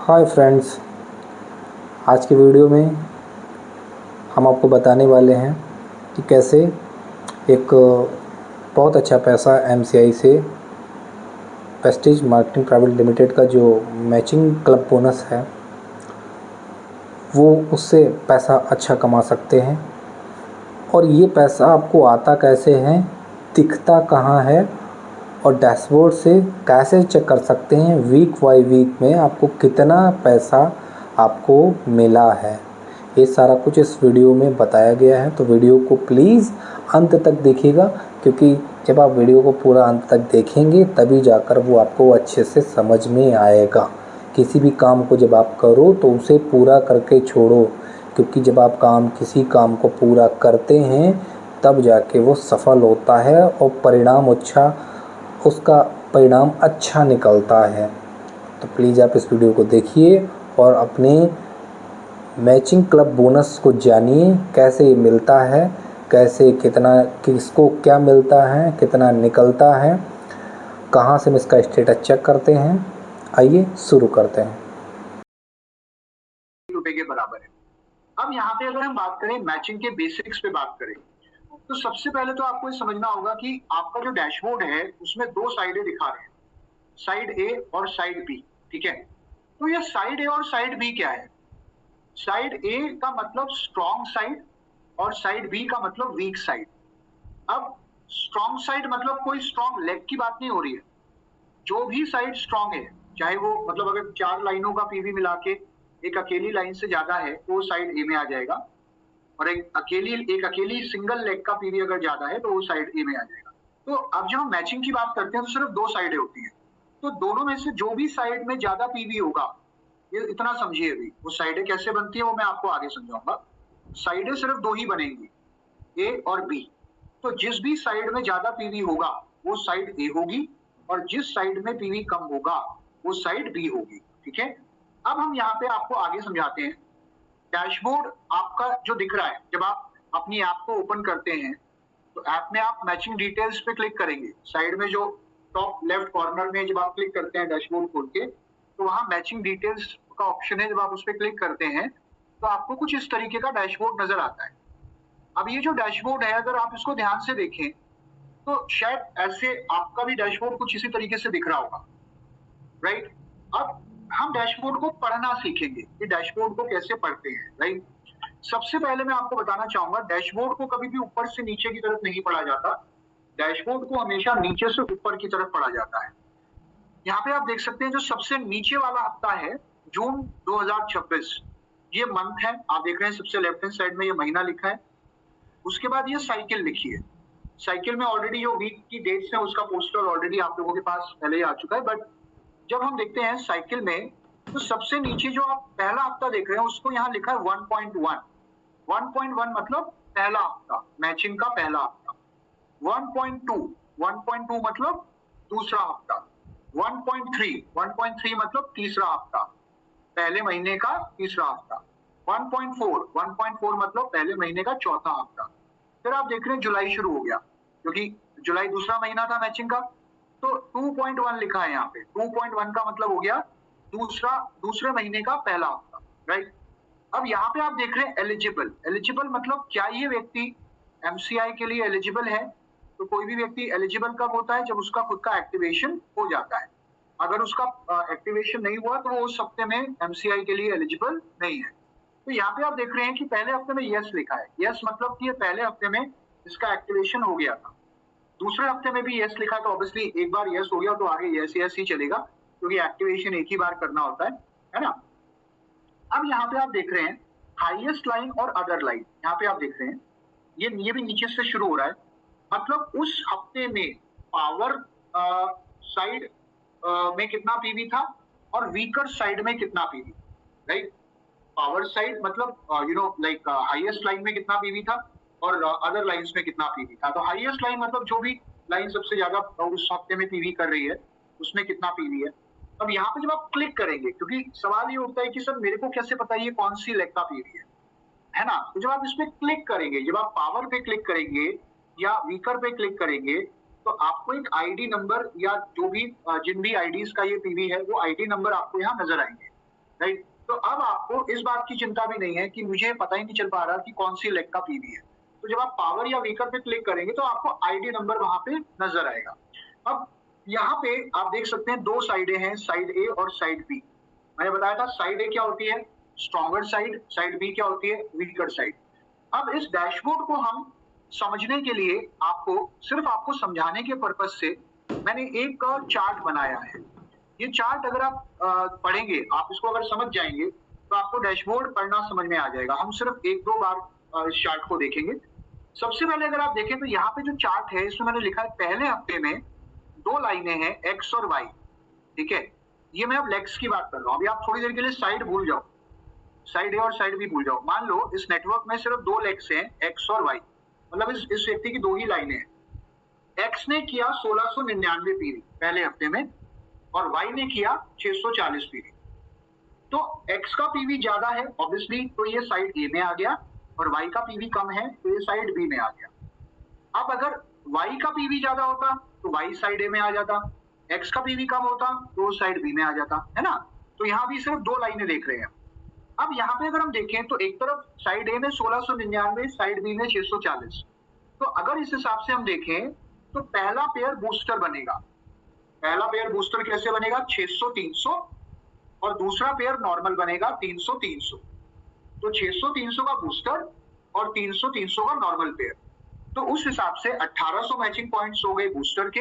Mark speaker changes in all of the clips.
Speaker 1: Hi friends, आज की video में हम आपको बताने वाले हैं कि कैसे एक बहुत अच्छा पैसा एमसीआई से प्रेस्टीज मार्केटिंग प्राइवेट लिमिटेड का जो मैचिंग क्लब बोनस है वो उससे पैसा अच्छा कमा सकते हैं। और ये पैसा आपको आता कैसे है, दिखता कहाँ है और डैशबोर्ड से कैसे चेक कर सकते हैं वीक बाय वीक में आपको कितना पैसा आपको मिला है, ये सारा कुछ इस वीडियो में बताया गया है। तो वीडियो को प्लीज़ अंत तक देखिएगा, क्योंकि जब आप वीडियो को पूरा अंत तक देखेंगे तभी जाकर वो आपको अच्छे से समझ में आएगा। किसी भी काम को जब आप करो तो उसे पूरा करके छोड़ो, क्योंकि जब आप किसी काम को पूरा करते हैं तब जाके वो सफल होता है और उसका परिणाम अच्छा निकलता है। तो प्लीज़ आप इस वीडियो को देखिए और अपने मैचिंग क्लब बोनस को जानिए, कैसे ये मिलता है, कैसे कितना किसको क्या मिलता है, कितना निकलता है, कहाँ से हम इसका स्टेटस चेक करते हैं। आइए शुरू करते हैं।
Speaker 2: रुपए के बराबर है। अब यहाँ पे अगर हम बात करें मैचिंग के बेसिक्स पे बात करें तो सबसे पहले तो आपको ये समझना होगा कि आपका जो डैशबोर्ड है उसमें दो साइडें दिखा रहे हैं, साइड ए और साइड बी। ठीक है, तो ये साइड ए और साइड बी क्या है? साइड ए का मतलब स्ट्रॉन्ग साइड और साइड बी का मतलब वीक साइड। अब स्ट्रॉन्ग साइड मतलब कोई स्ट्रॉन्ग लेग की बात नहीं हो रही है। जो भी साइड स्ट्रॉन्ग है, चाहे वो मतलब अगर 4 लाइनों का पीवी मिला के एक अकेली लाइन से ज्यादा है तो वो साइड ए में आ जाएगा, और एक अकेली सिंगल लेग का पीवी अगर ज्यादा है तो वो साइड ए में आ जाएगा। तो अब जब हम मैचिंग की बात करते हैं तो सिर्फ दो साइडें होती हैं, तो दोनों में से जो भी साइड में ज्यादा पीवी होगा, ये इतना समझिए अभी वो साइडें कैसे बनती है वो मैं आपको आगे समझाऊंगा। साइडें सिर्फ दो ही बनेंगी, ए और बी। तो जिस भी साइड में ज्यादा पीवी होगा वो साइड ए होगी, और जिस साइड में पीवी कम होगा वो साइड बी होगी। ठीक है, अब हम यहाँ पे आपको आगे समझाते हैं। डैशबोर्ड आपका जो दिख रहा है, जब आप अपनी ऐप को ओपन करते हैं तो ऐप में आप मैचिंग डिटेल्स पे क्लिक करेंगे। साइड में जो टॉप लेफ्ट कॉर्नर में जब आप क्लिक करते हैं डैशबोर्ड खोल के, तो वहां मैचिंग डिटेल्स का ऑप्शन है। जब आप उस पर क्लिक करते हैं तो आपको कुछ इस तरीके का डैशबोर्ड नजर आता है। अब ये जो डैशबोर्ड है अगर आप इसको ध्यान से देखें तो शायद ऐसे आपका भी डैशबोर्ड कुछ इसी तरीके से दिख रहा होगा, राइट? अब हम डैशबोर्ड को पढ़ना सीखेंगे कि डैशबोर्ड को कैसे पढ़ते हैं, राइट? सबसे पहले मैं आपको बताना चाहूंगा, डैशबोर्ड को कभी भी ऊपर से नीचे की तरफ नहीं पढ़ा जाता। डैशबोर्ड को हमेशा नीचे से ऊपर की तरफ पढ़ा जाता है। यहाँ पे आप देख सकते हैं जो सबसे नीचे वाला हफ्ता है जून 2026, ये मंथ है। आप देख रहे हैं सबसे लेफ्ट हैंड साइड में ये महीना लिखा है। उसके बाद ये साइकिल लिखी है। साइकिल में ऑलरेडी जो वीक की डेट्स है उसका पोस्टर ऑलरेडी आप लोगों के पास पहले ही आ चुका है। बट जब हम देखते हैं साइकिल में तो सबसे नीचे जो आप पहला हफ्ता देख रहे हैं उसको यहाँ लिखा है 1.1। 1.1 मतलब पहला हफ्ता, मैचिंग का पहला हफ्ता। 1.2 1.2 मतलब दूसरा हफ्ता। 1.3 1.3 मतलब तीसरा हफ्ता, पहले महीने का तीसरा हफ्ता। 1.4 1.4 मतलब पहले महीने का चौथा हफ्ता। फिर आप देख रहे हैं जुलाई शुरू हो गया, क्योंकि जुलाई दूसरा महीना था मैचिंग का। तो 2.1 लिखा है यहाँ पे। 2.1 का मतलब हो गया दूसरे महीने का पहला हफ्ता, राइट? अब यहाँ पे आप देख रहे हैं एलिजिबल। एलिजिबल मतलब क्या ये व्यक्ति एमसीआई के लिए एलिजिबल है? तो कोई भी व्यक्ति एलिजिबल कब होता है? जब उसका खुद का एक्टिवेशन हो जाता है। अगर उसका एक्टिवेशन नहीं हुआ तो वो उस हफ्ते में एमसीआई के लिए एलिजिबल नहीं है। तो यहाँ पे आप देख रहे हैं कि पहले हफ्ते में यस लिखा है। यस मतलब कि ये पहले हफ्ते में इसका एक्टिवेशन हो गया था। दूसरे हफ्ते में भी यस लिखा है, तो ऑब्वियसली एक बार यस हो गया तो आगे यस यस ही चलेगा, क्योंकि एक्टिवेशन एक ही बार करना होता है ना? अब यहाँ पे आप देख रहे हैं हाईएस्ट लाइन और अदर लाइन। यहाँ पे आप देख रहे हैं ये भी नीचे से शुरू हो रहा है, मतलब उस हफ्ते में पावर साइड में कितना पीवी था और वीकर साइड में कितना पीवी, राइट? पावर साइड मतलब लाइक हाईएस्ट लाइन में कितना पीवी था और अदर लाइंस में कितना पीवी था। तो हाईएस्ट लाइन मतलब जो भी लाइन सबसे ज्यादा उस हफ्ते में पीवी कर रही है उसमें कितना पीवी है। अब यहाँ पे जब आप क्लिक करेंगे, क्योंकि सवाल ये उठता है कि सर मेरे को कैसे पता ये कौन सी लेग का पीवी है ना? तो जब आप इस पे क्लिक करेंगे, जब आप पावर पे क्लिक करेंगे या वीकर पे क्लिक करेंगे, तो आपको एक आईडी नंबर या जो भी जिन भी आईडीज का ये पीवी है वो आईडी नंबर आपको यहाँ नजर आएंगे। राइट। तो अब आपको इस बात की चिंता भी नहीं है कि मुझे पता ही नहीं चल पा रहा कि कौन सी लेग का पीवी है। तो जब आप पावर या वीकर पे क्लिक करेंगे तो आपको आईडी नंबर वहां पे नजर आएगा। अब यहाँ पे आप देख सकते हैं दो साइडें हैं, साइड ए और साइड बी। मैंने बताया था साइड ए क्या होती है, स्ट्रॉन्गर साइड, साइड बी क्या होती है, वीकर साइड। अब इस डैशबोर्ड को हम समझने के लिए सिर्फ आपको समझाने के पर्पज से मैंने एक चार्ट बनाया है। ये चार्ट अगर आप पढ़ेंगे, आप इसको अगर समझ जाएंगे तो आपको डैशबोर्ड पढ़ना समझ में आ जाएगा। हम सिर्फ एक दो बार इस चार्ट को देखेंगे। सबसे पहले अगर आप देखें तो यहाँ पे जो चार्ट है इसमें मैंने लिखा है पहले हफ्ते में दो लाइनें हैं एक्स और वाई। ठीक है, ये मैं अब लेग्स की बात कर रहा हूँ। अभी आप थोड़ी देर के लिए साइड भूल जाओ, साइड ए और साइड बी भूल जाओ। मान लो इस नेटवर्क में सिर्फ दो लेग्स हैं एक्स और वाई, मतलब इस व्यक्ति की दो ही लाइनें हैं। एक्स ने किया 1699 पीवी पहले हफ्ते में और वाई ने किया 640 पीवी। तो एक्स का पीवी ज्यादा है ऑब्वियसली, तो ये साइड ए में आ गया, और वाई का पीवी कम है तो ये साइड बी में आ गया। अब अगर वाई का पीवी ज्यादा होता तो वाई साइड ए में आ जाता, एक्स का पीवी कम होता तो साइड बी में आ जाता, है ना। तो यहाँ भी सिर्फ दो लाइनें देख रहे हैं। अब यहाँ पे अगर हम देखें तो एक तरफ साइड ए में 1699, साइड बी में 640। तो अगर इस हिसाब से हम देखें तो पहला पेयर बूस्टर बनेगा। पहला पेयर बूस्टर कैसे बनेगा, 600-300, और दूसरा पेयर नॉर्मल बनेगा 300-300। तो 600-300 का बूस्टर और 300-300 का नॉर्मल पेयर। तो उस हिसाब से 1800 मैचिंग पॉइंट्स हो गए बूस्टर के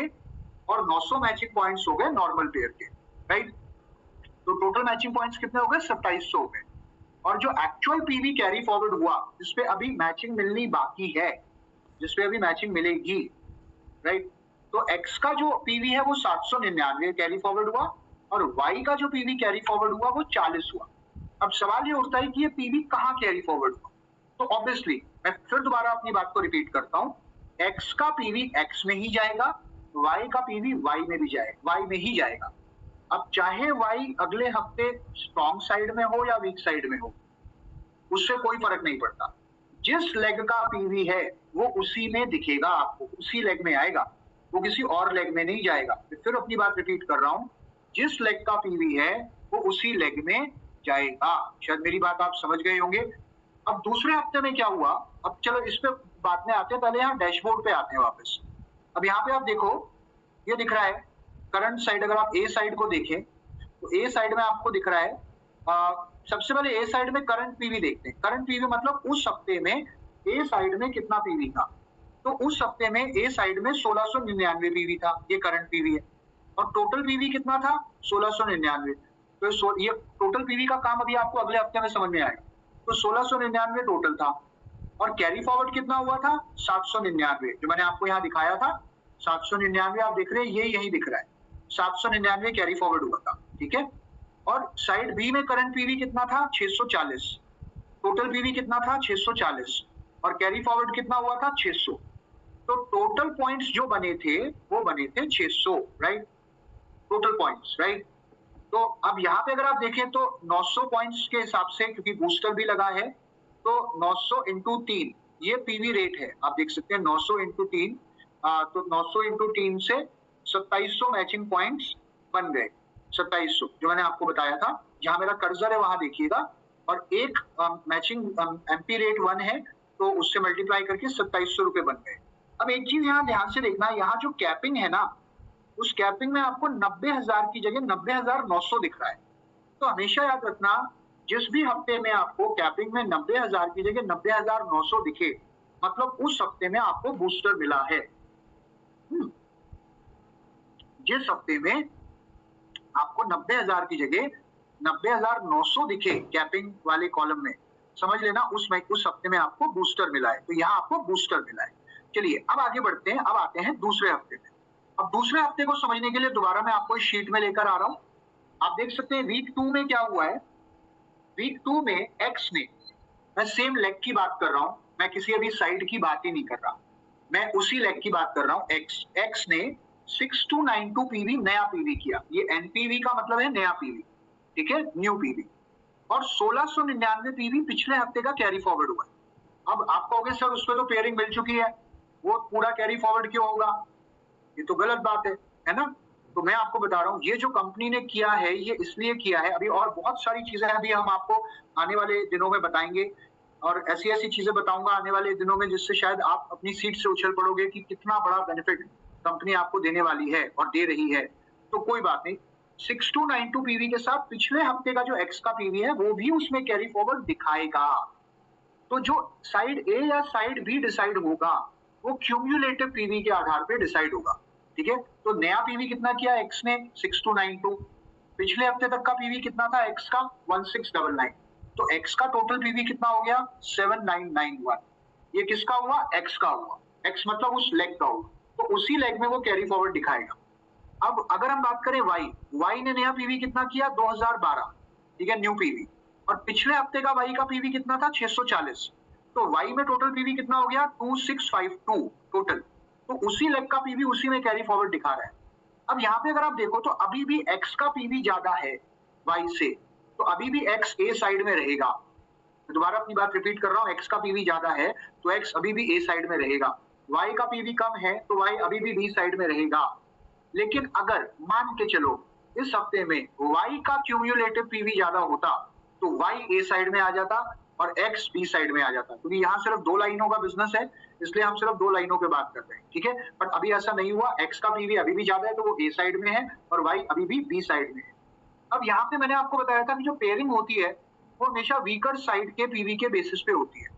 Speaker 2: और 900 मैचिंग पॉइंट्स हो गए नॉर्मल पेयर के, राइट। तो टोटल मैचिंग पॉइंट्स कितने हो गए, 2700 हो गए। और जो एक्चुअल पीवी कैरी फॉरवर्ड हुआ, जिसपे अभी मैचिंग मिलनी बाकी है, जिसपे अभी मैचिंग मिलेगी, राइट। तो एक्स का जो पीवी है वो 799 कैरी फॉरवर्ड हुआ और वाई का जो पीवी कैरी फॉरवर्ड हुआ वो 40 हुआ। अब सवाल ये उठता है कि ये पीवी कहाँ कैरी फॉरवर्ड हुआ। तो ऑब्वियसली मैं फिर दोबारा अपनी बात को रिपीट करता हूँ, एक्स का पीवी एक्स में ही जाएगा, वाई का पीवी वाई में भी जाएगा, वाई में ही जाएगा। अब चाहे वाई अगले हफ्ते स्ट्रॉन्ग साइड में हो या वीक साइड में हो, उससे कोई फर्क नहीं पड़ता। जिस लेग का पीवी है वो उसी में दिखेगा, आपको उसी लेग में आएगा, वो किसी और लेग में नहीं जाएगा। फिर अपनी बात रिपीट कर रहा हूं, जिस लेग का पीवी है वो उसी लेग में जाएगा। शायद मेरी बात आप समझ गए होंगे। अब दूसरे हफ्ते में क्या हुआ, अब चलो इस पे बात में आते हैं, पहले यहाँ डैशबोर्ड पे आते हैं वापस। अब यहाँ पे आप देखो, ये दिख रहा है करंट साइड। अगर आप ए साइड को देखें तो ए साइड में आपको दिख रहा है, सबसे पहले ए साइड में करंट पीवी देखते हैं। करंट पीवी मतलब उस हफ्ते में ए साइड में कितना पीवी था। तो उस हफ्ते में ए साइड में 1699 पीवी था, ये करंट पीवी है। और टोटल पीवी कितना था, 1699। तो ये टोटल पीवी का काम अभी आपको अगले हफ्ते में समझ में आएगा। तो 1699 टोटल था और कैरी फॉरवर्ड कितना हुआ था, 799, जो मैंने आपको यहाँ दिखाया था। 799 आप देख रहे हैं, ये यही दिख रहा है, 799 कैरी फॉरवर्ड हुआ था, ठीक है। और साइड बी में करंट पीवी कितना था, 640। टोटल पीवी कितना था, 640, और कैरी फॉरवर्ड कितना हुआ था, 600। तो टोटल पॉइंट्स जो बने थे वो बने थे 600, राइट, टोटल पॉइंट्स, राइट। तो अब यहाँ पे अगर आप देखें तो 900 पॉइंट्स के हिसाब से, क्योंकि बूस्टर भी लगा है, तो 900 इंटू 3 ये पीवी रेट है। आप देख सकते हैं 900 इंटू 3, तो 900 इंटू 3 से 2700 मैचिंग पॉइंट्स बन गए। 2700 जो मैंने आपको बताया था, जहां मेरा कर्सर है वहां देखिएगा, और एक मैचिंग एमपी रेट 1 है, तो उससे मल्टीप्लाई करके 2700 रुपए बन गए। अब एक चीज यहाँ ध्यान से देखना, यहाँ जो कैपिंग है ना, उस कैपिंग में आपको 90,000 की जगह 90,900 दिख रहा है। तो हमेशा याद रखना, जिस भी हफ्ते में आपको कैपिंग में 90,000 की जगह 90,900 दिखे, मतलब उस हफ्ते में आपको बूस्टर मिला है। जिस हफ्ते में आपको 90,000 की जगह 90,900 दिखे कैपिंग वाले कॉलम में, समझ लेना उस हफ्ते में आपको बूस्टर मिला है। तो यहाँ आपको बूस्टर मिला है। चलिए अब आगे बढ़ते हैं, अब आते हैं दूसरे हफ्ते में। अब दूसरे हफ्ते को समझने के लिए दोबारा मैं आपको इस शीट में लेकर आ रहा हूं। आप देख सकते हैं वीक 2 में क्या हुआ है। वीक 2 में एक्स ने, मैं सेम लेग की बात कर रहा हूं, मैं किसी अभी साइड की बात ही नहीं कर रहा, मैं उसी लेग की बात कर रहा हूं। एक्स ने 6292 पीवी नया पीवी किया। ये एनपीवी का मतलब है नया पीवी, ठीक है, न्यू पीवी। और 1699 पीवी पिछले हफ्ते का कैरी फॉरवर्ड हुआ। अब आप कहोगे सर उस पर तो पेयरिंग मिल चुकी है, वो पूरा कैरी फॉरवर्ड क्यों होगा, ये तो गलत बात है ना। तो मैं आपको बता रहा हूँ ये जो कंपनी ने किया है ये इसलिए किया है, अभी और बहुत सारी चीजें अभी हम आपको आने वाले दिनों में बताएंगे और ऐसी ऐसी चीजें बताऊंगा आने वाले दिनों में जिससे शायद आप अपनी सीट से उछल पड़ोगे कि कितना बड़ा बेनिफिट कंपनी आपको देने वाली है और दे रही है। तो कोई बात नहीं, 6292 पीवी के साथ पिछले हफ्ते का जो एक्स का पीवी है वो भी उसमें कैरी फॉरवर्ड दिखाएगा। तो जो साइड ए या साइड बी डिसाइड होगा वो क्यूम्युलेटिव पीवी के आधार पे डिसाइड होगा। ठीक है, तो नया पीवी कितना किया एक्स ने 6292, पिछले हफ्ते तक का पीवी कितना था एक्स का 1699, तो एक्स का टोटल पीवी कितना हो गया 7991। ये किसका हुआ एक्स का हुआ, एक्स मतलब उस लेग का हुआ, तो उसी लेग में वो कैरी फॉरवर्ड दिखाएगा। अब अगर हम बात करें वाई ने नया पीवी कितना किया 2012, ठीक है न्यू पीवी, और पिछले हफ्ते का वाई का पीवी कितना था 640, तो वाई में टोटल पीवी कितना हो गया 2652 टोटल, तो उसी लेग का पीवी उसी में कैरी फॉरवर्ड दिखा रहा है। अब यहाँ पे अगर आप देखो तो अभी भी एक्स का पीवी ज्यादा है वाई से, तो अभी भी एक्स ए साइड में रहेगा। दोबारा अपनी बात रिपीट कर रहा हूँ, एक्स का पीवी ज्यादा है तो एक्स अभी भी ए साइड में रहेगा, वाई का पीवी कम है तो वाई अभी भी बी साइड में रहेगा। लेकिन अगर मान के चलो इस हफ्ते में y का क्यूम्युलेटिव पीवी ज्यादा होता तो y a साइड में आ जाता और x b साइड में आ जाता, क्योंकि यहाँ सिर्फ दो लाइनों का बिजनेस है इसलिए हम सिर्फ दो लाइनों पे बात कर रहे हैं। ठीक है, बट अभी ऐसा नहीं हुआ, x का पीवी अभी भी ज्यादा है तो वो a साइड में है और y अभी भी b साइड में है। अब यहाँ पे मैंने आपको बताया था कि जो पेयरिंग होती है वो हमेशा वीकर साइड के पीवी के बेसिस पे होती है।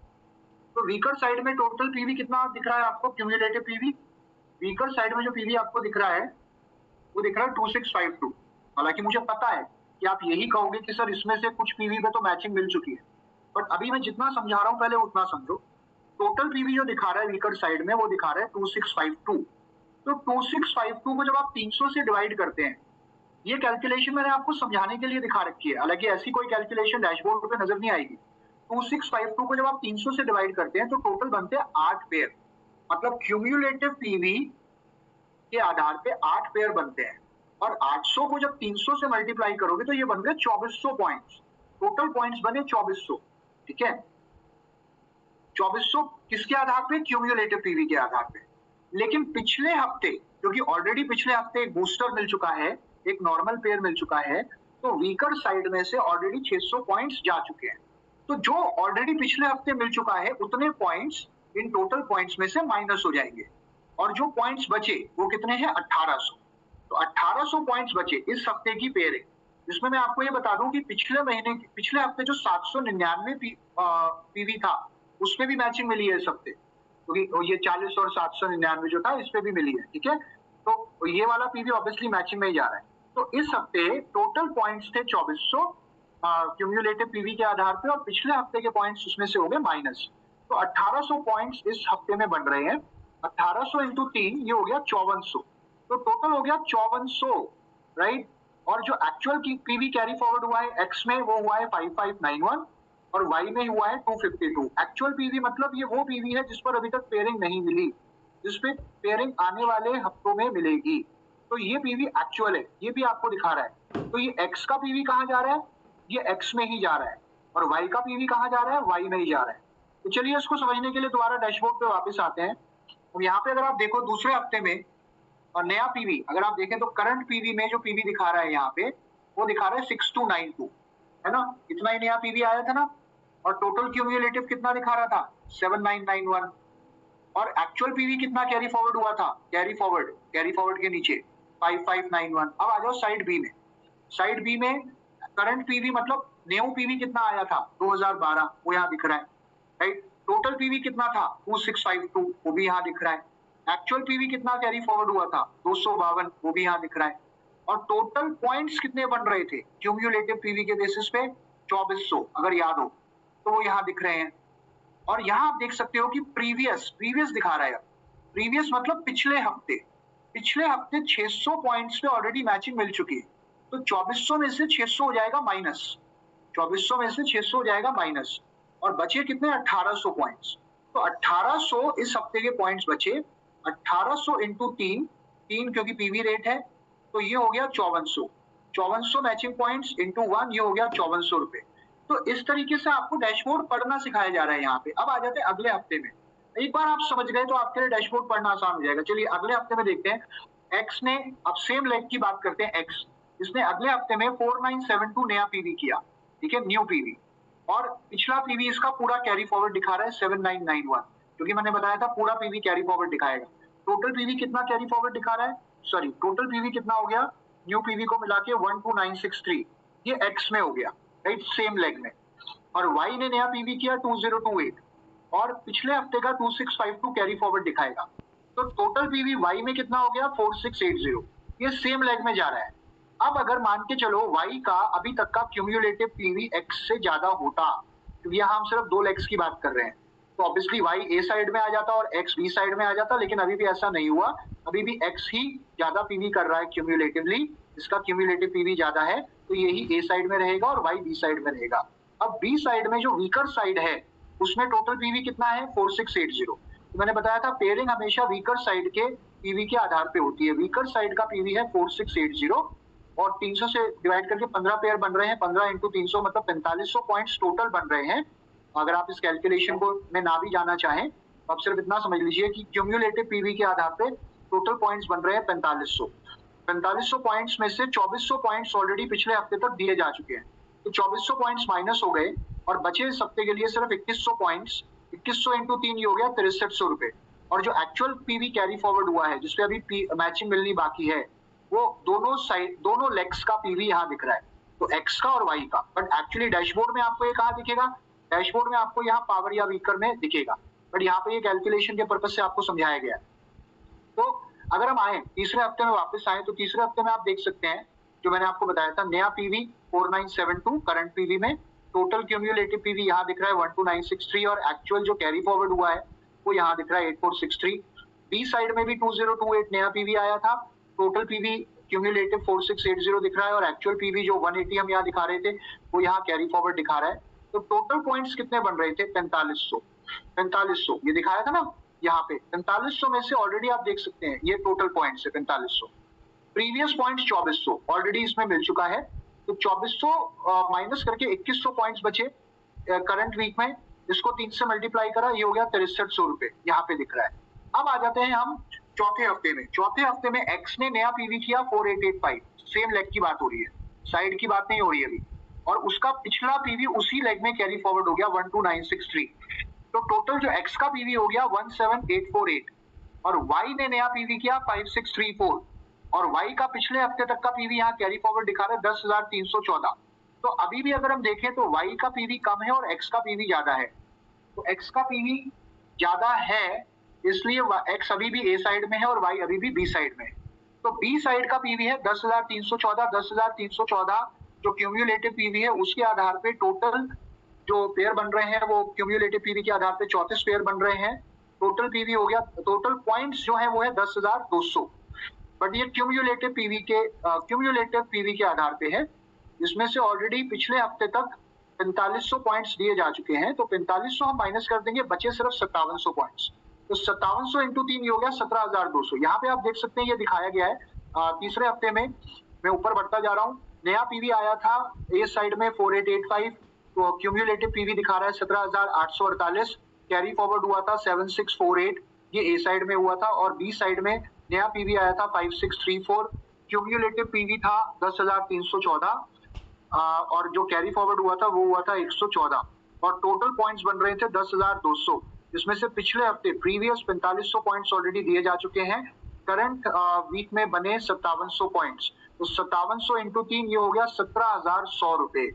Speaker 2: तो वीकर साइड में टोटल पीवी कितना दिख रहा है आपको, क्यूम्युलेटिव पीवी वीकर साइड में जो पीवी आपको दिख रहा है वो दिख रहा है 2652। हालांकि मुझे पता है कि आप यही कहोगे कि सर इसमें से कुछ पीवी पे तो मैचिंग मिल चुकी है, बट अभी मैं जितना समझा रहा हूं पहले उतना समझो। टोटल पीवी जो दिखा रहा है वीकर साइड में वो दिखा रहा है 2652। तो 2652 को जब आप 300 से डिवाइड करते हैं, ये कैलकुलेशन मैंने आपको समझाने के लिए दिखा रखी है, हालांकि ऐसी कोई कैलकुलेशन डैशबोर्ड पे नजर नहीं आएगी। 2652 को जब आप 300 से डिवाइड करते हैं तो टोटल बनते हैं 8 पेयर, मतलब क्यूम्युलेटिव पीवी के आधार पे 8 पेयर बनते हैं, और 800 को जब 300 से मल्टीप्लाई करोगे तो ये बन गए 2400 पॉइंट्स, टोटल पॉइंट्स बने 2400। ठीक है, 2400 किसके आधार पे, क्यूम्युलेटिव पीवी के आधार पे। लेकिन पिछले हफ्ते, क्योंकि ऑलरेडी पिछले हफ्ते एक बूस्टर मिल चुका है, एक नॉर्मल पेयर मिल चुका है, तो वीकर साइड में से ऑलरेडी 600 पॉइंट्स जा चुके हैं। तो जो ऑलरेडी पिछले हफ्ते मिल चुका है उतने पॉइंट्स इन टोटल पॉइंट्स में से माइनस हो जाएंगे, और जो पॉइंट्स बचे वो कितने हैं 1800। तो 1800 पॉइंट्स बचे इस हफ्ते की पेयरिंग, जिसमें मैं आपको ये बता दूं कि पिछले हफ्ते जो 799 पीवी था उसमें भी मैचिंग मिली है इस हफ्ते, क्योंकि तो ये 40 और 799 जो था इस पे भी मिली है। ठीक है, तो ये वाला पीवी ऑब्वियसली मैचिंग में ही जा रहा है। तो इस हफ्ते टोटल पॉइंट्स थे 2400 क्यूम्युलेटिव पीवी के आधार पे, और पिछले हफ्ते के पॉइंट्स उसमें से हो गए माइनस, तो 1800 पॉइंट्स इस हफ्ते में बन रहे हैं। 1800 इंटू 3 ये हो गया 5400, तो टोटल हो गया 5400, राइट। और जो एक्चुअल पीवी कैरी फॉरवर्ड हुआ है एक्स में वो हुआ है 5591 और वाई में हुआ है 252। एक्चुअल पीवी मतलब ये वो पीवी है जिस पर अभी तक पेयरिंग नहीं मिली, जिस पे पेयरिंग आने वाले हफ्तों में मिलेगी, तो ये पीवी एक्चुअल है, ये भी आपको दिखा रहा है। तो ये एक्स का पीवी कहाँ जा रहा है, ये एक्स में ही जा रहा है, और वाई का पीवी कहाँ जा रहा है, वाई में ही जा रहा है। तो चलिए इसको समझने के लिए दोबारा डैशबोर्ड पे वापस आते हैं। अब यहाँ पे अगर आप देखो दूसरे हफ्ते में और नया पीवी अगर आप देखें तो करंट पीवी में जो पीवी दिखा रहा है यहाँ पे वो दिखा रहा है 6292, है ना, इतना ही नया पीवी आया था ना, और टोटल क्यूम्युलेटिव कितना दिखा रहा था 7991, और एक्चुअल पीवी कितना कैरी फॉरवर्ड हुआ था, कैरी फॉरवर्ड के नीचे 5591। अब आ जाओ साइड बी में, साइड बी में करंट पीवी मतलब न्यू पीवी कितना आया था 2012, वो यहाँ दिख रहा है, राइट। टोटल पीवी कितना था 2652, वो भी यहाँ दिख रहा है। एक्चुअल पीवी कितना कैरी फॉरवर्ड हुआ था 252, वो भी यहाँ दिख रहा है। और टोटल पॉइंट्स कितने बन रहे थे क्यूम्युलेटिव पीवी के बेसिस पे 2400, अगर याद हो तो वो यहाँ दिख रहे हैं। और यहाँ आप देख सकते हो कि प्रीवियस दिखा रहा है, प्रीवियस मतलब पिछले हफ्ते 600 पॉइंट्स पे ऑलरेडी मैचिंग मिल चुकी है, तो 2400 में से 600 हो जाएगा माइनस, 2400 में से 600 हो जाएगा माइनस, और बचे कितने 1800 पॉइंट्स। तो 1800 इस हफ्ते के पॉइंट्स बचे, 1800 इंटू 3 क्योंकि पीवी रेट है तो ये हो गया 5400 मैचिंग पॉइंट्स इंटू 1, ये हो गया 5400 रुपए। तो इस तरीके से आपको डैशबोर्ड पढ़ना सिखाया जा रहा है यहाँ पे। अब आ जाते हैं अगले हफ्ते में, एक बार आप समझ गए तो आपके लिए डैशबोर्ड पढ़ना आसान हो जाएगा। चलिए अगले हफ्ते में देखते हैं एक्स ने, अब सेम लेग की बात करते हैं, एक्स इसने अगले हफ्ते में 4972 नया पीवी किया, ठीक है, न्यू पीवी, और पिछला पीवी इसका पूरा कैरी फॉरवर्ड दिखा रहा है 7991, क्योंकि मैंने बताया था पूरा पीवी कैरी फॉरवर्ड दिखाएगा। टोटल पीवी कितना कैरी फॉरवर्ड दिखा रहा है, सॉरी टोटल पीवी कितना हो गया न्यू पीवी को मिला के 12963, ये एक्स में हो गया, राइट, सेम लेग में। और वाई ने नया पीवी किया 2028 और पिछले हफ्ते का 2652 कैरी फॉरवर्ड दिखाएगा। तो टोटल पीवी वाई में कितना हो गया 4680, ये सेम लेग में जा रहा है। अब अगर मान के चलो वाई का अभी तक का क्यूम्युलेटिव पीवी एक्स से ज्यादा होता, क्योंकि यहाँ हम सिर्फ दो लेग्स की बात कर रहे हैं, तो ऑब्वियसली वाई ए साइड में आ जाता और एक्स बी साइड में आ जाता, लेकिन अभी भी ऐसा नहीं हुआ, अभी भी एक्स ही ज्यादा पीवी कर रहा है क्यूम्युलेटिवली, इसका क्यूम्युलेटिव पीवी ज्यादा है, तो यही ए साइड में रहेगा और वाई बी साइड में रहेगा। अब बी साइड में जो वीकर साइड है उसमें टोटल पीवी कितना है 4680। तो मैंने बताया था पेयरिंग हमेशा वीकर साइड के पीवी के आधार पे होती है, वीकर साइड का पीवी है 4680 और 300 से डिवाइड करके 15 पेयर बन रहे हैं, 15 इंटू 300 मतलब 4500 पॉइंट्स टोटल बन रहे हैं। अगर आप इस कैलकुलेशन को में ना भी जाना चाहें तो आप सिर्फ इतना समझ लीजिए कि क्यूम्युलेटिव पीवी के आधार पे टोटल पॉइंट्स बन रहे हैं 4500 पॉइंट्स में से 2400 पॉइंट्स ऑलरेडी पिछले हफ्ते तक दिए जा चुके हैं, तो 2400 पॉइंट्स माइनस हो गए और बचे इस हफ्ते के लिए सिर्फ 2100 पॉइंट्स, 2100 इंटू 3 हो गया 6300 रुपए। और जो एक्चुअल पीवी कैरी फॉरवर्ड हुआ है जिसपे अभी मैचिंग मिलनी बाकी है वो दोनों साइड दोनों लेग्स का पीवी यहाँ दिख रहा है, तो एक्स का और वाई का, बट एक्चुअली डैशबोर्ड में आपको ये कहाँ दिखेगा, डैशबोर्ड में आपको यहाँ पावर या वीकर में दिखेगा, बट यहाँ पे ये कैलकुलेशन के पर्पज से आपको समझाया गया है। तो अगर हम आए तीसरे हफ्ते में वापस आए तो तीसरे हफ्ते में आप देख सकते हैं जो मैंने आपको बताया था नया पीवी 4972 करंट पीवी में, टोटल क्यूम्युलेटिव पीवी यहाँ दिख रहा है 12963 और एक्चुअल जो कैरी फॉरवर्ड हुआ है वो यहाँ दिख रहा है 8463। बी साइड में भी 2028 नया पीवी आया था, टोटल पीवी क्यूम्युलेटिव 4680 दिख रहा है और एक्चुअल पीवी जो 180 हम यहाँ दिखा रहे थे वो यहाँ कैरी फॉरवर्ड दिखा रहा है। तो टोटल पॉइंट्स कितने बन रहे थे 4500 ये दिखाया था ना यहाँ पे, 4500 में से ऑलरेडी आप देख सकते हैं ये टोटल पॉइंट्स है 4500, प्रीवियस पॉइंट्स 2400 ऑलरेडी इसमें मिल चुका है, तो 2400 माइनस करके 2100 पॉइंट्स बचे करंट वीक में, इसको 3 से मल्टीप्लाई करा, ये हो गया 6300 रुपए यहाँ पे दिख रहा है। अब आ जाते हैं हम चौथे हफ्ते में। चौथे हफ्ते में एक्स ने नया पीवी किया 4885, सेम लेग की बात हो रही है, साइड की बात नहीं हो रही है अभी, और उसका पिछला पीवी उसी लेग में कैरी फॉरवर्ड हो गया 12963, तो टोटल जो एक्स का पीवी हो गया 17848 और वाई ने नया पीवी किया 5634 और वाई का पिछले हफ्ते तक का पीवी यहाँ कैरी फॉरवर्ड दिखा रहा है 10314। तो अभी भी अगर हम देखें तो वाई का पीवी कम है और एक्स का पीवी ज्यादा है, तो एक्स का पीवी ज्यादा है इसलिए एक्स अभी भी ए साइड में है और वाई अभी भी बी साइड में है। तो बी साइड का पीवी है 10314 जो क्यूम्युलेटिव पीवी है उसके आधार पे टोटल जो पेयर बन रहे हैं वो क्यूम्युलेटिव पीवी के आधार पे 34 पेयर बन रहे हैं, टोटल पीवी हो गया, टोटल पॉइंट्स जो है वो है 10,200, बट ये क्यूम्युलेटिव पीवी के आधार पे है, जिसमें से ऑलरेडी पिछले हफ्ते तक 4500 पॉइंट्स दिए जा चुके हैं, तो 4500 हम माइनस कर देंगे, बचे सिर्फ 5700 पॉइंट्स, तो 5700 इंटू 3 हो गया 17,200। यहाँ पे आप देख सकते हैं ये दिखाया गया है तीसरे हफ्ते में, मैं ऊपर बढ़ता जा रहा हूँ, नया पीवी आया था ए साइड में 4885, तो क्यूम्युलेटिव पीवी दिखा रहा है 17,848, कैरी फॉरवर्ड हुआ था 7648, ये ए साइड में हुआ था, और बी साइड में नया पीवी आया था 5634, क्यूम्युलेटिव पीवी था 10,314 और जो कैरी फॉरवर्ड हुआ था वो हुआ था 114 और टोटल पॉइंट्स बन रहे थे 10,200, जिसमें से पिछले हफ्ते प्रीवियस 4500 पॉइंट्स ऑलरेडी दिए जा चुके हैं, करंट वीक में बने 5700 पॉइंट्स, तो 5700 इंटू 3 ये हो गया 17,100 रुपए।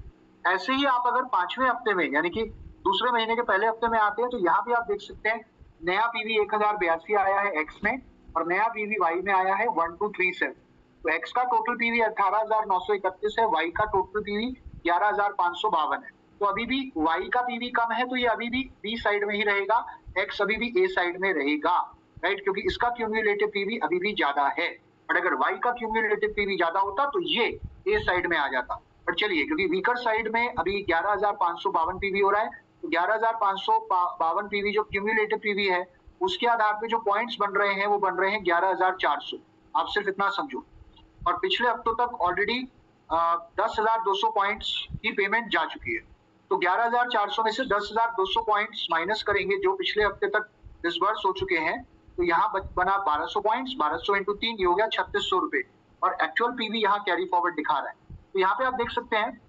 Speaker 2: ऐसे ही आप अगर पांचवें हफ्ते में यानी कि दूसरे महीने के पहले हफ्ते में आते हैं तो यहाँ भी आप देख सकते हैं नया पीवी 1082 आया है एक्स में और नया पीवी वाई में आया है 1237, तो एक्स का टोटल पीवी 18,931 है, वाई का टोटल पीवी 11,552 है, तो अभी भी वाई का पीवी कम है तो ये अभी भी बी साइड में ही रहेगा, एक्स अभी भी ए साइड में रहेगा, राइट, क्योंकि इसका क्यूम्युलेटिव पीवी अभी भी ज्यादा है, बट अगर वाई का क्यूम्युलेटिव पीवी ज्यादा होता तो ये ए साइड में आ जाता। पर चलिए क्योंकि वीकर साइड में अभी 11,552 पीवी हो रहा है, तो 11,552 पीवी जो क्यूम्युलेटिव पीवी है उसके आधार पे जो पॉइंट्स बन रहे हैं वो बन रहे हैं 11,400, आप सिर्फ इतना समझो, और पिछले हफ्तों तक ऑलरेडी 10,200 पॉइंट्स की पेमेंट जा चुकी है, तो 11,400 में से 10,200 पॉइंट्स माइनस करेंगे जो पिछले हफ्ते तक डिसबर्स हो चुके हैं, तो तो यहाँ बना 1200 पॉइंट्स, 1200 इंटू 3 ये हो गया 3600 रुपए, और एक्चुअल पीवी यहाँ कैरी फॉरवर्ड दिखा रहा है। तो यहाँ पे आप देख सकते हैं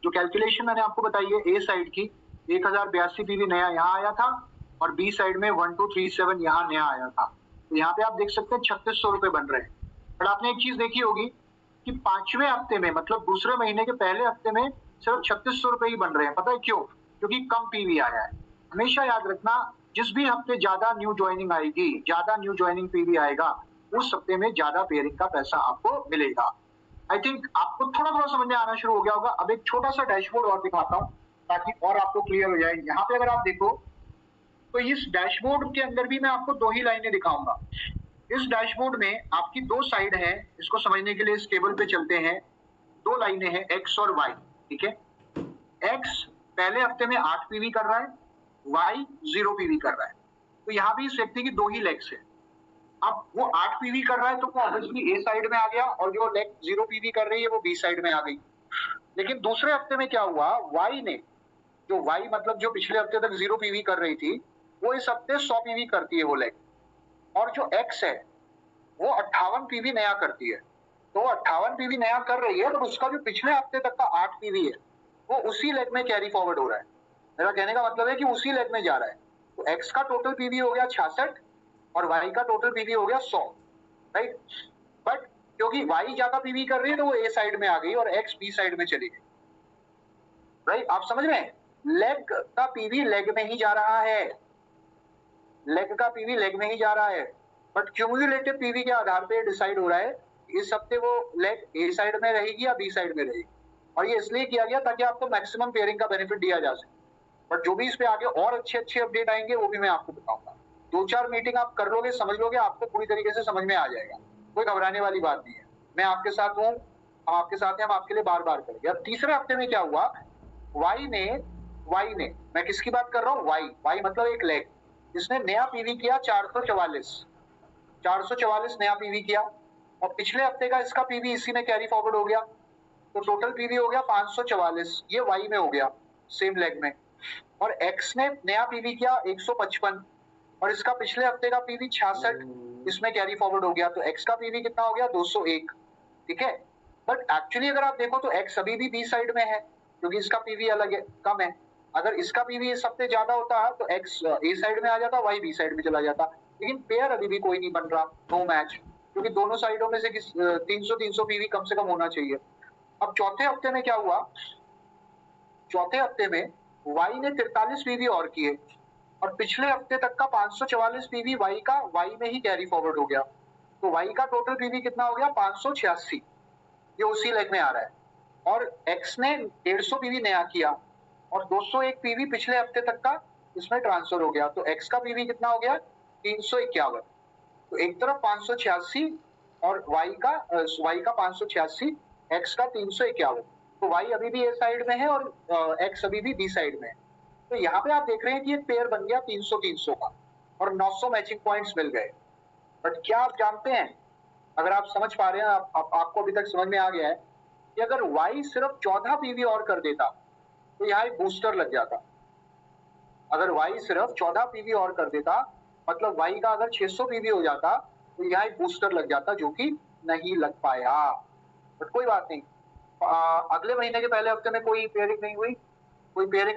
Speaker 2: जो कैलकुलेशन मैंने आपको बताई है ए साइड की, 1082 पीवी नया यहाँ आया था, और बी साइड में 1237 यहाँ नया आया था। तो यहाँ पे आप देख सकते हैं 3600 रुपए बन रहे हैं। पर आपने एक चीज देखी होगी कि 5वें हफ्ते में, मतलब दूसरे महीने के पहले हफ्ते में सिर्फ 3600 रुपए ही बन रहे हैं। पता है क्यों? क्योंकि कम पीवी आया है। हमेशा याद रखना, जिस भी हफ्ते ज्यादा न्यू ज्वाइनिंग आएगी, ज्यादा न्यू ज्वाइनिंग पीवी आएगा, उस हफ्ते में ज्यादा पेयरिंग का पैसा आपको मिलेगा। आई थिंक आपको थोड़ा थोड़ा समझ में आना शुरू हो गया होगा। अब एक छोटा सा डैशबोर्ड और दिखाता हूँ ताकि और आपको क्लियर हो जाए। यहाँ पे अगर आप देखो तो इस डैशबोर्ड के अंदर भी मैं आपको 2 ही लाइनें दिखाऊंगा। इस डैशबोर्ड में आपकी 2 साइड है, इसको समझने के लिए इस टेबल पे चलते हैं। 2 लाइनें हैं एक्स और वाई, ठीक है। एक्स पहले हफ्ते में 8 पीवी कर रहा है, वाई 0 पीवी कर रहा है। तो यहाँ भी इस व्यक्ति की 2 ही लेग्स है। अब वो 8 पीवी कर रहा है तो वो ऑब्वियसली ए साइड में आ गया, और जो लेग 0 पीवी कर रही है वो बी साइड में आ गई। लेकिन दूसरे हफ्ते में क्या हुआ, वाई ने, जो वाई मतलब जो पिछले हफ्ते तक 0 पीवी कर रही थी, वो इस हफ्ते 100 पीवी करती है वो लेग। और जो एक्स है वो 58 पीवी नया करती है। तो 58 पीवी नया कर रही है, तो उसका जो पिछले हफ्ते तक का 8 पीवी है वो उसी लेग में कैरी फॉरवर्ड हो रहा है। मेरा कहने का मतलब है कि उसी लेग में जा रहा है। तो एक्स का टोटल पीवी हो गया 66 और वाई का टोटल पीवी हो गया 100, राइट। बट क्योंकि वाई ज्यादा पीवी कर रही है तो वो ए साइड में आ गई और एक्स बी साइड में चली गई, राइट। आप समझ रहे हैं, लेग का पीवी लेग में ही जा रहा है, लेग का पीवी लेग में ही जा रहा है, बट क्यूमुलेटिव पीवी के आधार पे डिसाइड हो रहा है इस हफ्ते वो लेग ए साइड में रहेगी या बी साइड में रहेगी। और ये इसलिए किया गया ताकि आपको मैक्सिमम पेयरिंग का बेनिफिट दिया जा सके। बट जो भी इस पे आगे और अच्छे अच्छे अपडेट आएंगे वो भी मैं आपको बताऊंगा। 2-4 मीटिंग आप कर लोगे, समझ लोगे, आपको पूरी तरीके से समझ में आ जाएगा। कोई घबराने वाली बात नहीं है, मैं आपके साथ हूँ, हम आपके साथ हैं, हम आपके लिए बार बार करेंगे। अब तीसरे हफ्ते में क्या हुआ, वाई ने, मैं किसकी बात कर रहा हूँ, वाई मतलब एक लेग, इसने नया पीवी किया 444 नया पीवी किया, और पिछले हफ्ते का इसका पीवी इसी में कैरी फॉरवर्ड हो गया। तो टोटल पीवी हो गया 544, ये वाई में हो गया सेम लेग में। और एक्स ने नया पीवी किया 155 और इसका पिछले हफ्ते का पीवी 66 इसमें कैरी फॉरवर्ड हो गया। तो एक्स का पीवी कितना हो गया 201, ठीक है। बट एक्चुअली अगर आप देखो तो एक्स अभी भी बी साइड में है क्योंकि इसका पीवी अलग है, कम है। अगर इसका पीवी इस हफ्ते ज्यादा होता तो एक्स ए साइड में आ जाता, वाई बी साइड में चला जाता। लेकिन पेयर अभी भी कोई नहीं बन रहा, नो मैच, क्योंकि दोनों साइडों में से 300 पीवी कम से कम होना चाहिए। अब चौथे हफ्ते में क्या हुआ, चौथे हफ्ते में वाई ने 43 पीवी और किए और पिछले हफ्ते तक का 544 पीवी वाई में ही कैरी फॉरवर्ड हो गया। तो वाई का टोटल पीवी कितना हो गया 586, ये उसी लेग में आ रहा है। और एक्स ने 150 पीवी नया किया और 201 पीवी पिछले हफ्ते तक का इसमें ट्रांसफर हो गया। तो एक्स का पीवी कितना हो गया 351। तो एक तरफ 586 और वाई का 586, एक्स का 351। तो वाई अभी भी ए साइड में है और एक्स अभी भी बी साइड में है। तो यहाँ पे आप देख रहे हैं कि एक पेयर बन गया 300-300 का और 900 मैचिंग पॉइंट्स मिल गए। बट क्या आप जानते हैं, अगर आप समझ पा रहे हैं, आपको अभी तक समझ में आ गया है कि अगर वाई सिर्फ 14 पीवी और कर देता तो यहाँ एक बूस्टर लग जाता। अगर वाई सिर्फ 14 पीवी और कर देता, मतलब वाई का अगर 600 पीवी हो जाता तो यहाँ एक बूस्टर लग जाता, जो कि नहीं लग पाया। बट कोई बात नहीं, अगले महीने के पहले हफ्ते में कोई पेयरिंग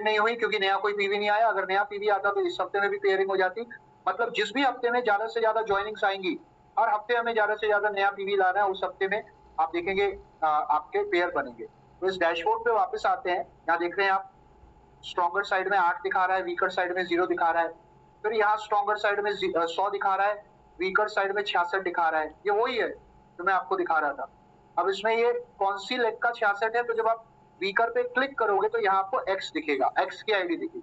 Speaker 2: नहीं हुई क्योंकि नया कोई पीवी नहीं आया। अगर नया पीवी आता तो इस हफ्ते में भी पेयरिंग हो जाती। मतलब जिस भी हफ्ते में ज्यादा से ज्यादा ज्वाइनिंग्स आएंगी, हर हफ्ते हमें ज्यादा से ज्यादा नया पीवी लाना है, उस हफ्ते में आप देखेंगे आपके पेयर बनेंगे। तो इस डैशबोर्ड पे वापस आते हैं, यहाँ देख रहे हैं आप, स्ट्रॉन्गर साइड में 8 दिखा रहा है, वीकर साइड में 0 दिखा रहा है। फिर यहाँ स्ट्रॉन्गर साइड में 100 दिखा रहा है, वीकर साइड में 66 दिखा रहा है। ये वही है जो मैं आपको दिखा रहा था। अब इसमें ये कौन सी लेग का 66 है, तो जब आप वीकर पे क्लिक करोगे तो यहाँ आपको एक्स दिखेगा, एक्स की आईडी दिखेगी।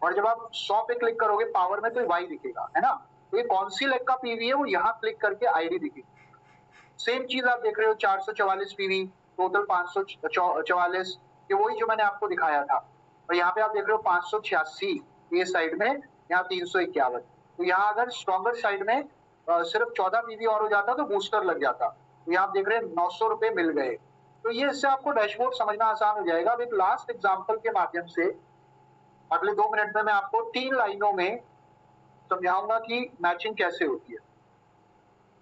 Speaker 2: और जब आप 100 पे क्लिक करोगे पावर में तो वाई दिखेगा, है ना। तो ये कौन सी लेग का पीवी है वो यहाँ क्लिक करके आईडी दिखेगी। सेम चीज आप देख रहे हो, 444 पीवी, टोटल 544, ये वही जो मैंने आपको दिखाया था। और यहाँ पे आप देख रहे हो 586 ये साइड में, यहाँ 351। तो यहाँ अगर स्ट्रॉन्गर साइड में सिर्फ 14 पीवी और हो जाता तो बूस्टर लग जाता। तो यहाँ आप देख रहे हैं 900 रुपए मिल गए। तो ये इससे आपको डैशबोर्ड समझना आसान हो जाएगा। अब एक लास्ट एग्जांपल के माध्यम से अगले 2 मिनट में मैं आपको 3 लाइनों में समझाऊंगा कि मैचिंग कैसे होती है।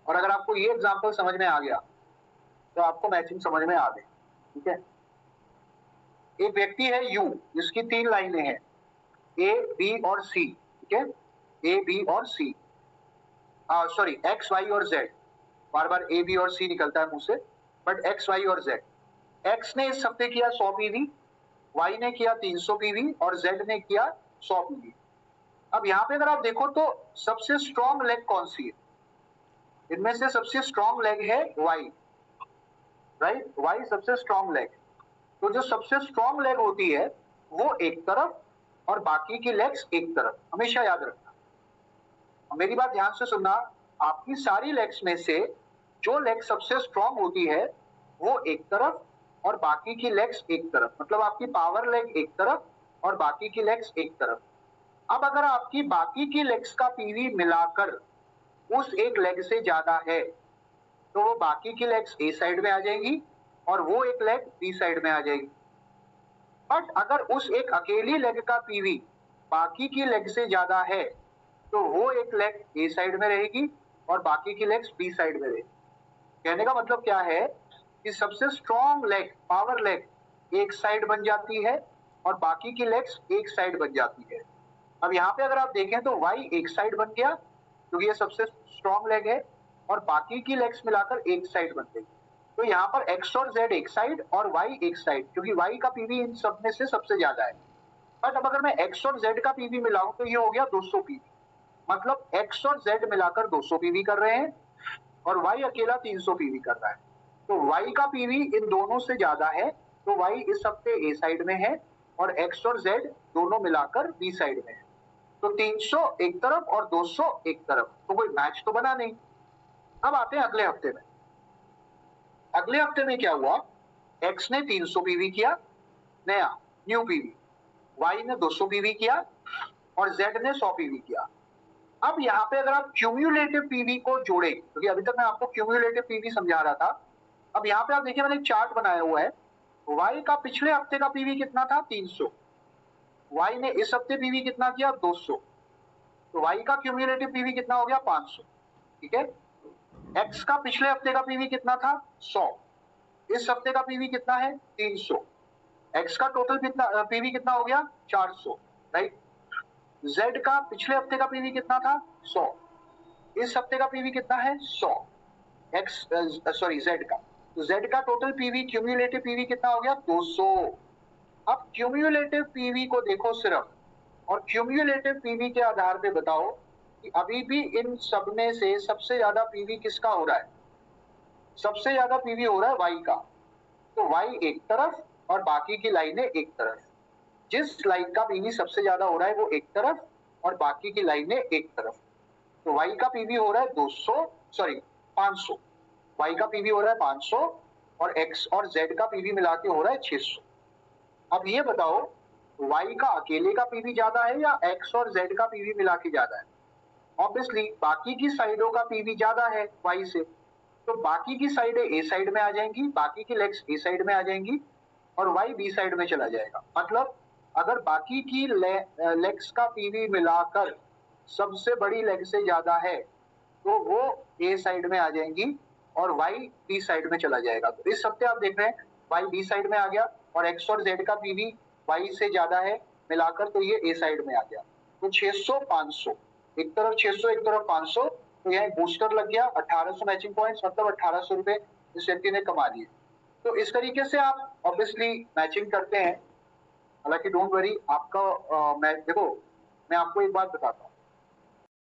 Speaker 2: और अगर आपको ये एग्जांपल समझ में आ गया तो आपको मैचिंग समझ में आ गई। ठीक है, एक व्यक्ति है यू जिसकी 3 लाइनें हैं ए बी और सी। ठीक है, ए बी और सी, सॉरी एक्स वाई और जेड, बार बार ए बी और सी निकलता है मुंह से, बट एक्स वाई और जेड। एक्स ने इस हफ्ते किया 100 पीवी, वाई ने किया 300 पीवी और जेड ने किया 100 पीवी। अब यहाँ पे अगर आप देखो तो सबसे स्ट्रॉन्ग लेग कौन सी है? इनमें से सबसे स्ट्रॉन्ग लेग है वाई, राइट? वाई सबसे स्ट्रॉन्ग लेग। तो जो सबसे स्ट्रॉन्ग लेग होती है वो एक तरफ और बाकी की लेग्स एक तरफ, हमेशा याद रखना। मेरी बात ध्यान से सुनना, आपकी सारी लेग्स में से जो लेग सबसे स्ट्रॉन्ग होती है वो एक तरफ और बाकी की लेग्स एक तरफ, मतलब आपकी पावर लेग एक तरफ और बाकी की लेग्स एक तरफ। अब अगर आपकी बाकी की लेग्स का पीवी मिलाकर उस एक लेग से ज्यादा है तो वो बाकी की लेग्स ए साइड में आ जाएंगी और वो एक लेग बी साइड में आ जाएगी। बट अगर उस एक अकेली लेग का पीवी बाकी की लेग से ज्यादा है तो वो एक लेग ए साइड में रहेगी और बाकी की लेग्स बी साइड में रहेगी। कहने का मतलब क्या है कि सबसे स्ट्रॉन्ग लेग, पावर लेग एक साइड बन जाती है और बाकी की लेग्स एक साइड बन जाती है। अब यहाँ पे अगर आप देखें तो वाई एक साइड बन गया क्योंकि ये सबसे स्ट्रॉन्ग लेग है और बाकी की लेग्स मिलाकर एक साइड बन गई। तो यहाँ पर एक्स और जेड एक साइड और वाई एक साइड, क्योंकि वाई का पीवी इन सब में से सबसे ज्यादा है। बट अब अगर मैं एक्स और जेड का पीवी मिलाऊं तो ये हो गया 200 पीवी, मतलब एक्स और जेड मिलाकर 200 पीवी कर रहे हैं और वाई अकेला 300 पीवी कर रहा है। तो वाई का पीवी इन दोनों से ज्यादा है तो वाई इस हफ्ते ए साइड में है और एक्स और जेड दोनों मिलाकर बी साइड में है। तो 300 एक तरफ और 200 एक तरफ, तो कोई मैच तो बना नहीं। अब आते हैं अगले हफ्ते में। अगले हफ्ते में क्या हुआ? एक्स ने 300 पीवी किया, नया न्यू पीवी, वाई ने 200 पीवी किया और जेड ने 100 पीवी किया। अब यहाँ पे अगर आप क्यूम्युलेटिव पीवी को जोड़े, क्योंकि अभी तक मैं आपको क्यूम्युलेटिव पीवी समझा रहा था, अब यहाँ पे आप देखिए मैंने एक चार्ट बनाया हुआ है। वाई का पिछले हफ्ते का पीवी कितना था? 300। वाई ने इस हफ्ते पीवी कितना किया? 200। तो वाई का क्यूम्युलेटिव पीवी कितना हो गया? 500। ठीक है, एक्स का पिछले हफ्ते का पीवी कितना था? 100। इस हफ्ते का पीवी कितना है? 300। एक्स का टोटल कितना पीवी कितना हो गया? 400, राइट? जेड का पिछले हफ्ते का पीवी कितना था? 100। इस हफ्ते का पीवी कितना है? 100। एक्स सॉरी जेड का, तो जेड का टोटल पीवी क्यूम्युलेटिव पीवी कितना हो गया? 200। अब क्यूम्युलेटिव पीवी को देखो सिर्फ, और क्यूम्युलेटिव पीवी के आधार पे बताओ कि अभी भी इन सब में से सबसे ज्यादा पीवी किसका हो रहा है? सबसे ज्यादा पीवी हो रहा है वाई का। तो वाई एक तरफ और बाकी की लाइनें एक तरफ। जिस लाइन का पीवी सबसे ज्यादा हो रहा है वो एक तरफ और बाकी की लाइनें एक तरफ। तो वाई का पीवी हो रहा है 200, सॉरी 500। वाई का पीवी हो रहा है 500 और एक्स और जेड का पीवी मिला के हो रहा है 600। अब ये बताओ वाई का अकेले का पीवी ज्यादा है या एक्स और जेड का पीवी मिला के ज्यादा है? ऑब्वियसली बाकी की साइडों का पीवी ज्यादा है वाई से, तो बाकी की साइडें ए साइड में आ जाएंगी, बाकी की लेग्स ए साइड में आ जाएंगी और वाई बी साइड में चला जाएगा। मतलब अगर बाकी की लेग्स का पीवी मिलाकर सबसे बड़ी लेग से ज्यादा है तो वो ए साइड में आ जाएंगी और वाई बी साइड में चला जाएगा। तो इस हफ्ते आप देख रहे हैं वाई बी साइड में आ गया और एक्स और जेड का पीवी वाई से ज्यादा है मिलाकर, तो ये ए साइड में आ गया। तो 600 500, एक तरफ 600 एक तरफ 500, तो यहाँ बूस्टर लग गया 1800 मैचिंग पॉइंट्स, मतलब 1800 रुपए इस व्यक्ति ने कमा लिए। तो इस तरीके से आप ऑब्वियसली मैचिंग करते हैं। हालांकि डोंट वरी, आपका देखो मैं आपको एक बात बताता हूँ,